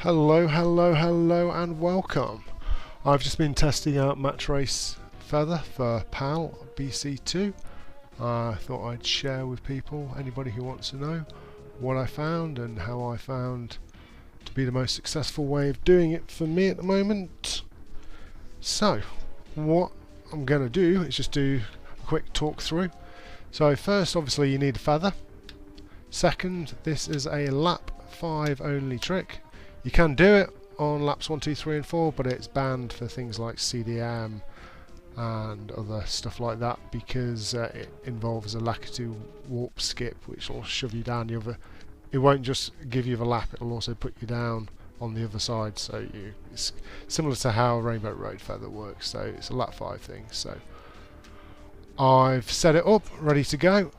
Hello, hello, hello and welcome. I've just been testing out match race feather for PAL BC2. I thought I'd share with people, anybody who wants to know, what I found and how I found to be the most successful way of doing it for me at the moment. So, what I'm going to do is just do a quick talk through. So first, obviously you need a feather. Second, this is a lap 5 only trick. You can do it on laps 1, 2, 3 and 4, but it's banned for things like CDM and other stuff like that because it involves a Lakitu warp skip which will shove you down the other. It won't just give you the lap, it will also put you down on the other side, so it's similar to how Rainbow Road Feather works, so it's a lap 5 thing. So I've set it up, ready to go.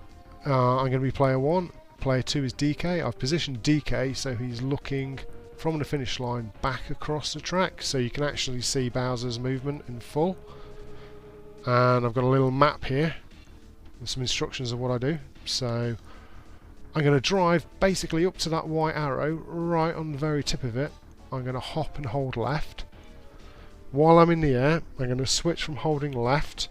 I'm going to be player 1, player 2 is DK. I've positioned DK so he's looking from the finish line back across the track, so you can actually see Bowser's movement in full. And I've got a little map here with some instructions of what I do. So I'm going to drive basically up to that white arrow, right on the very tip of it. I'm going to hop and hold left. While I'm in the air, I'm going to switch from holding left.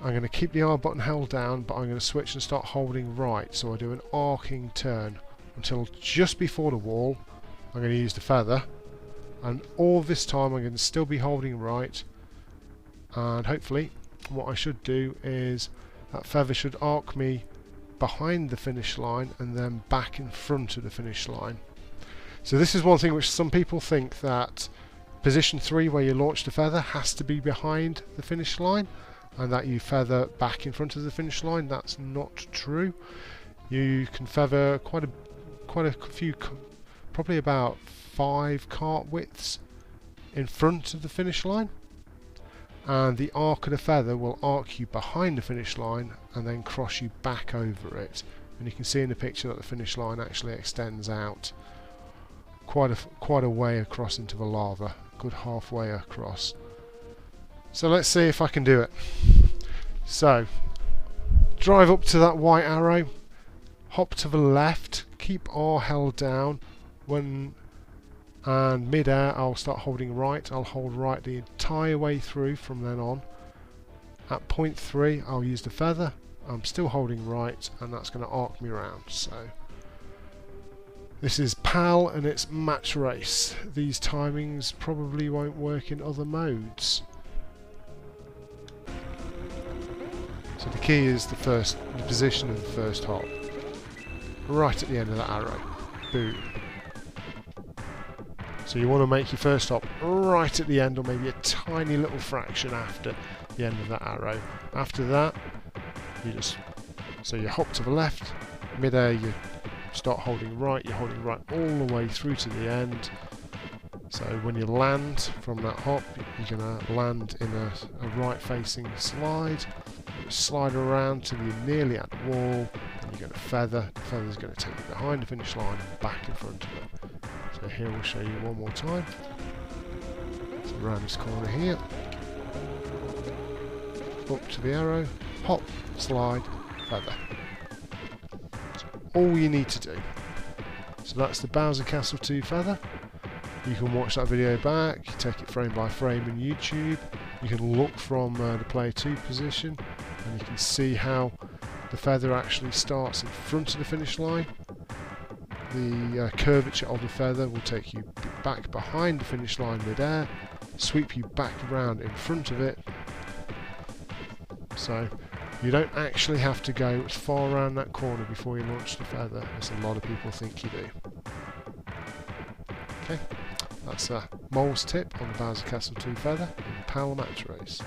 I'm going to keep the R button held down, but I'm going to switch and start holding right. So I do an arcing turn until just before the wall. I'm going to use the feather, and all this time I'm going to still be holding right, and hopefully what I should do is that feather should arc me behind the finish line and then back in front of the finish line. So this is one thing which some people think, that position 3 where you launch the feather has to be behind the finish line and that you feather back in front of the finish line. That's not true. You can feather quite a few, probably about 5 cart widths in front of the finish line, and the arc of the feather will arc you behind the finish line and then cross you back over it. And you can see in the picture that the finish line actually extends out quite a way across into the lava, good halfway across. So let's see if I can do it. So drive up to that white arrow, hop to the left, keep R held down, and mid-air I'll start holding right. I'll hold right the entire way through from then on. At point 3 I'll use the feather. I'm still holding right, and that's going to arc me around. So this is PAL and it's match race. These timings probably won't work in other modes. So the key is the position of the first hop. Right at the end of that arrow. Boom. So you want to make your first hop right at the end, or maybe a tiny little fraction after the end of that arrow. After that, you hop to the left, mid-air you start holding right, you're holding right all the way through to the end. So when you land from that hop, you're going to land in a right-facing slide. Slide around till you're nearly at the wall, and you're going to feather. The feather's going to take you behind the finish line and back in front of it. So here we'll show you one more time. So around this corner here, up to the arrow, hop, slide, feather. That's all you need to do. So that's the Bowser Castle 2 feather. You can watch that video back, you take it frame by frame in YouTube. You can look from the player 2 position, and you can see how the feather actually starts in front of the finish line. The curvature of the feather will take you back behind the finish line mid-air, sweep you back around in front of it. So you don't actually have to go as far around that corner before you launch the feather, as a lot of people think you do. Okay, that's a mole's tip on the Bowser Castle 2 feather in PAL match race.